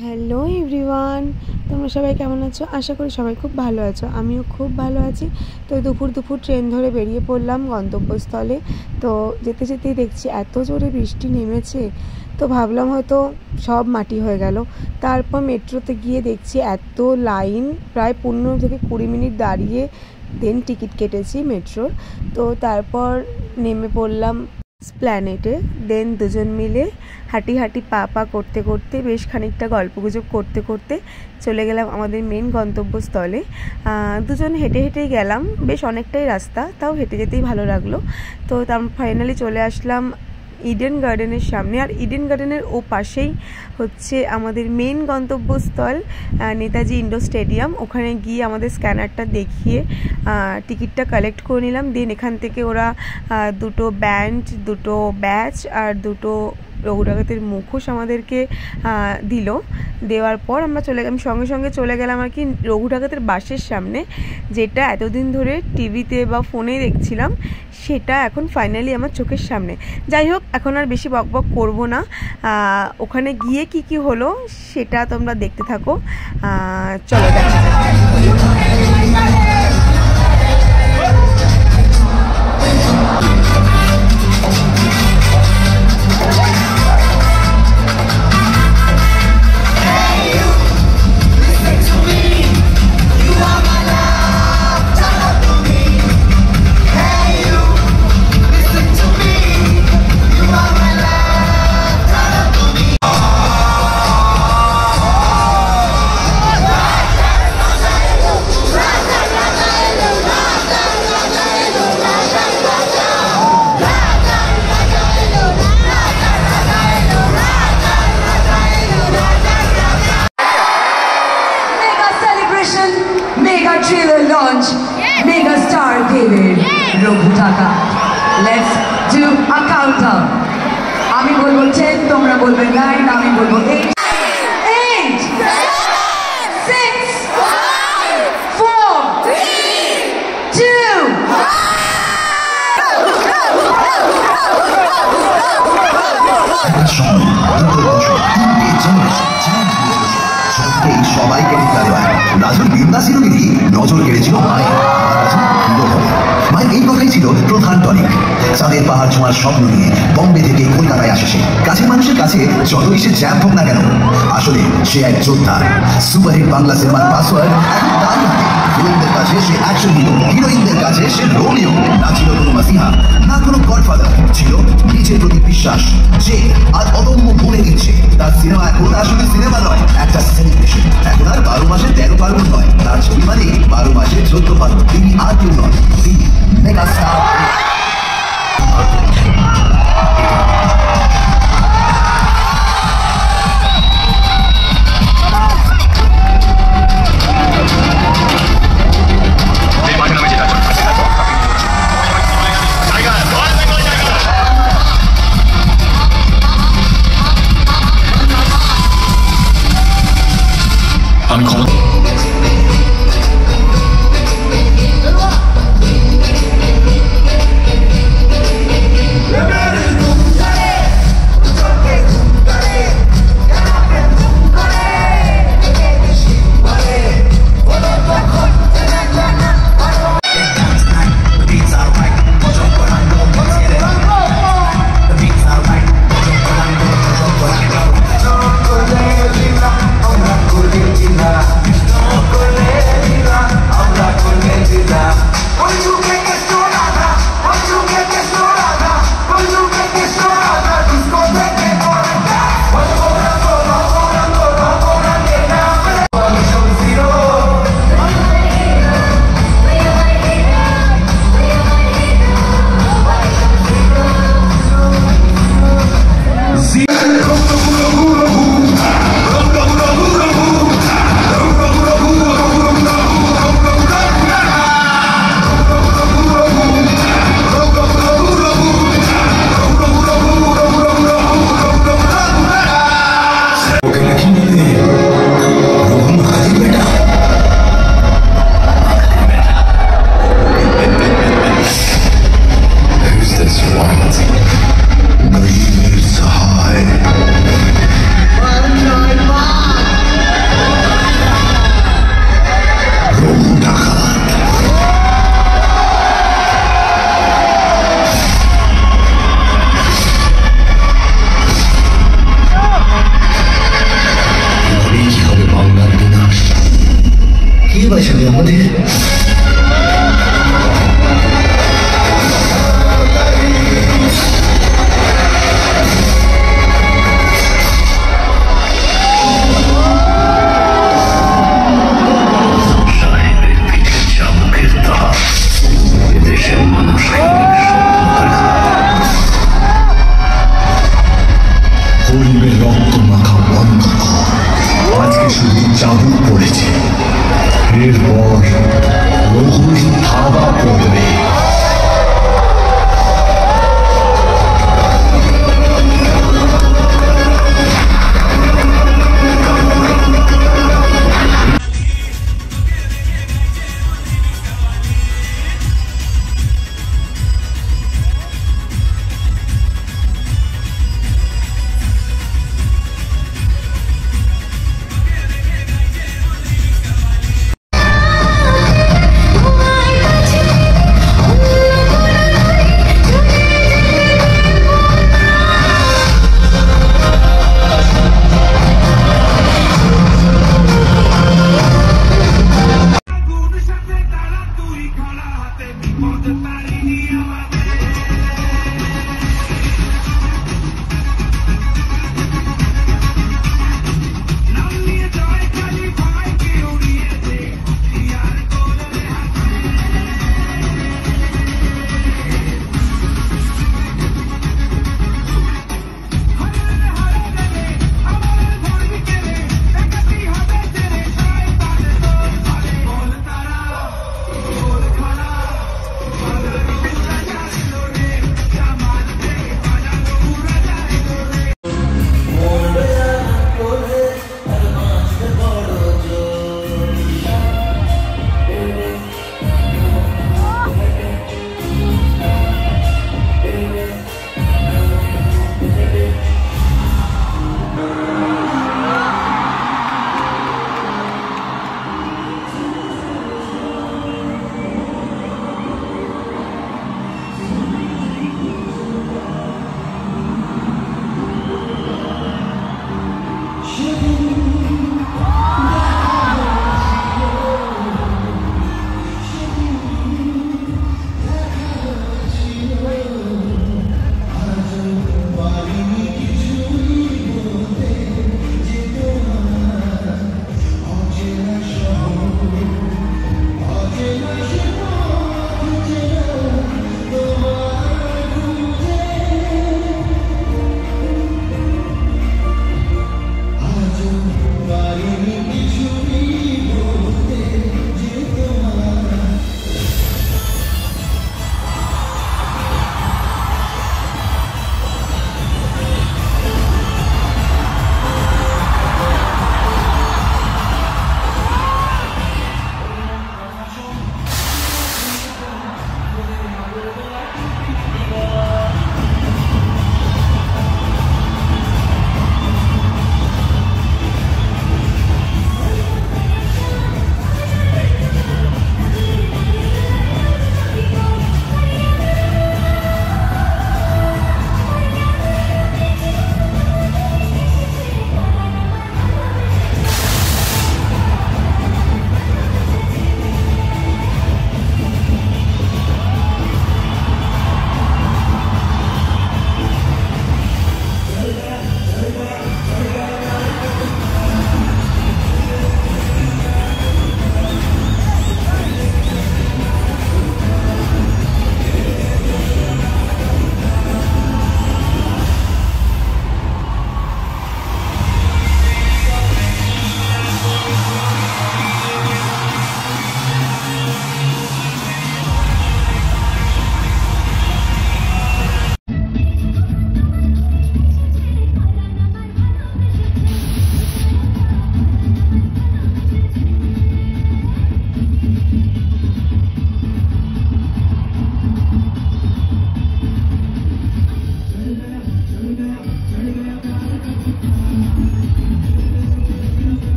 Hello everyone, তোমরা সবাই কেমন আছো? আশা করি সবাই খুব ভালো আছো। আমিও খুব ভালো আছি। তো দুপুর ট্রেন ধরে বেরিয়ে পড়লাম গন্তব্যস্থলে। তো যেতে যেতেই দেখছি এত জোরে বৃষ্টি নেমেছে, তো ভাবলাম হয়তো সব মাটি হয়ে গেল। তারপর মেট্রোতে গিয়ে দেখছি এত লাইন, প্রায় 15 থেকে 20 মিনিট দাঁড়িয়ে দেন টিকিট কেটেছি মেট্রোর। তো তারপর নেমে পড়লাম স্প্ল্যানেটে। দেন দুজন মিলে হাঁটি পা করতে করতে বেশ খানিকটা গল্পগুজব করতে করতে চলে গেলাম আমাদের মেন গন্তব্যস্থলে। দুজন হেঁটেই গেলাম, বেশ অনেকটাই রাস্তা, তাও হেঁটে যেতেই ভালো লাগলো। তো ফাইনালি চলে আসলাম ইডেন গার্ডেনের সামনে। আর ইডেন গার্ডেনের ও পাশেই হচ্ছে আমাদের মেন গন্তব্যস্থল নেতাজি ইন্ডোর স্টেডিয়াম। ওখানে গিয়ে আমাদের স্ক্যানারটা দেখিয়ে টিকিটটা কালেক্ট করে নিলাম। দেন এখান থেকে ওরা দুটো ব্যান্ড, দুটো ব্যাচ আর দুটো রঘুরাগতের মুখোশ আমাদেরকে দিল। দেওয়ার পর আমি সঙ্গে সঙ্গে চলে গেলাম আর কি রঘুরাগতের বাসের সামনে, যেটা এতদিন ধরে টিভিতে বা ফোনে দেখছিলাম, সেটা এখন ফাইনালি আমার চোখের সামনে। যাই হোক, এখন আর বেশি বকবক করব না। ওখানে গিয়ে কি হলো সেটা তোমরা দেখতে থাকো। চলো দেখা যাক। Trailer launch, Mega Star David Rogutaka. Let's do a countdown. আমি বলবো 10, তোমরা বলবে 9, আমি বলবো 8. 8, 6, 4, 3, 2. সবাইকে রাজুর বিন্দাসীর নজর কেড়েছিল মায়ের এই কথাই ছিল প্রধান টনিক। চাঁদের পাহাড় ছোঁয়ার স্বপ্ন নিয়ে বম্বে থেকে কলকাতায় আসে সে। কাছের মানুষের কাছে যতই সে জ্যাম হোক না কেন, আসলে সে এক যোদ্ধা। সুপারহিট বাংলা সিনেমার পাসওয়ার্ড এখন তার হাতে। ভিলেনদের কাছে সে অ্যাকশন হিরো, হিরোইনদের কাছে সে রোমিও। না ছিল কোনো মাসিহা, না কোনো গডফাদার, ছিল নিজের প্রতি বিশ্বাস, যে আজ অদম্য ভরে দিচ্ছে। তার সিনেমা এখন আসলে সিনেমা নয়, একটা সেলিব্রেশন। এখন আর 12 মাসে 13 পার্বণ নয়, তার ছবি মানে 12 মাসে 14 পার্বণ। তিনি আর কেউ নয়, তিনি মেগা স্টার। জন্মদিন। রক্ত মাখা বন্ধ কর, আজকে শুধু চাবুক পড়েছে, এরপর রঘুর থাবা পড়বে।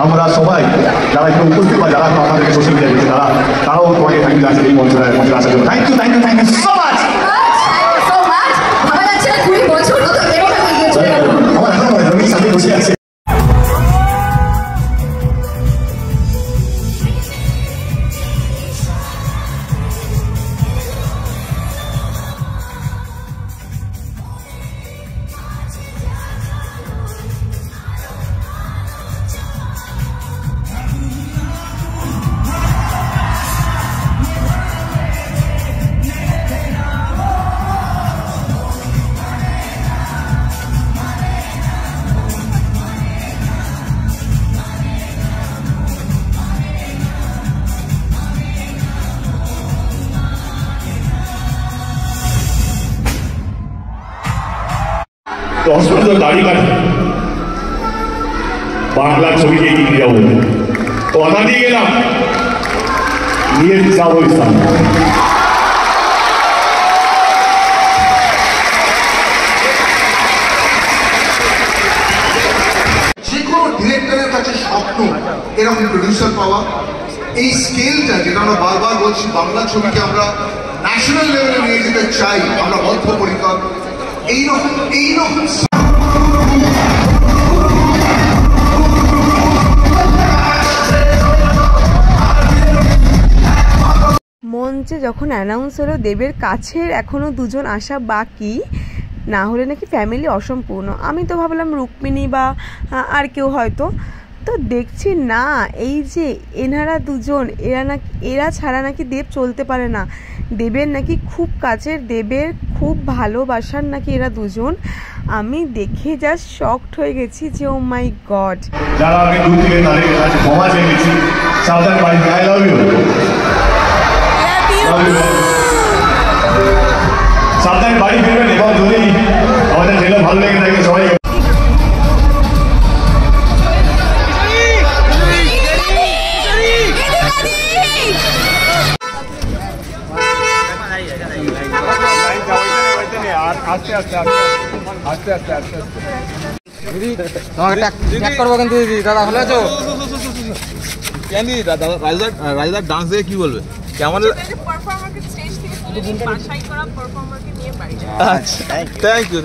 আমরা সবাই যারা একটু উপস্থিত বা যারা আমাদেরকে সোশ্যাল মিডিয়া দিচ্ছে তারাও তোমাকে থ্যাংক ইউ জানাচ্ছি এই মঞ্চে আসার জন্য। Thank you so much. আমার এখন রঙের সাথে বসে আছে। তো দাড়ি কাটে বাংলা ছবিকে এগিয়ে যাবো কথা দিয়ে গেলাম, নিয়ে যাবো ইসলাম। যে কোনো ডিরেক্টরের কাছে স্বপ্ন এরকম প্রডিউসার পাওয়া, এই স্কেলটা যেটা আমরা বারবার বলছি, বাংলা ছবিকে আমরা ন্যাশনাল লেভেলে নিয়ে যেতে চাই, আমরা বদ্ধপরিকর। এইরকম মঞ্চে যখন অ্যানাউন্স হলো দেবের কাছের এখনো দুজন আসা বাকি, না হলে নাকি ফ্যামিলি অসম্পূর্ণ। আমি তো ভাবলাম রুক্মিণী বা আর কেউ হয়তো, তো দেখছি না, এই যে এনারা দুজন, এরা ছাড়া নাকি দেব চলতে পারে না। দেবের নাকি খুব কাছের, দেবের খুব ভালোবাসার নাকি এরা দুজন। আমি দেখে জাস্ট শকড হয়ে গেছি যে ও মাই গড। যারা আমি দূর থেকে তাদের কাছে ক্ষমা চেয়ে গেছি, সাবধান বাড়ি, আই লাভ ইউ, সাবধানে বাড়ি ফিরবেন এবং যদি আমাদের ছেলে ভালো লেগে থাকে সবাই আস্তে আস্তে আস্তে আস্তে আস্তে আস্তে দিদি তোমাকে ট্যাগ করবো কিন্তু দিদি। দাদা ভালো আছো? কেন দিদি দাদা রাজদার ডান্স দেখে কি বলবে? কেমন?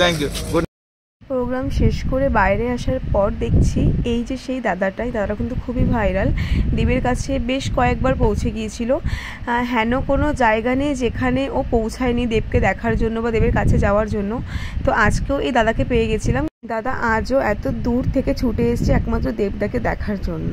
Thank you. প্রোগ্রাম শেষ করে বাইরে আসার পর দেখছি এই যে সেই দাদাটা কিন্তু খুবই ভাইরাল, দেবের কাছে বেশ কয়েকবার পৌঁছে গিয়েছিল। হেন কোনো জায়গা নেই যেখানে ও পৌঁছায়নি দেবকে দেখার জন্য বা দেবের কাছে যাওয়ার জন্য। তো আজকেও এই দাদাকে পেয়ে গেছিলাম। দাদা আজও এত দূর থেকে ছুটে এসেছে একমাত্র দেবদাকে দেখার জন্য।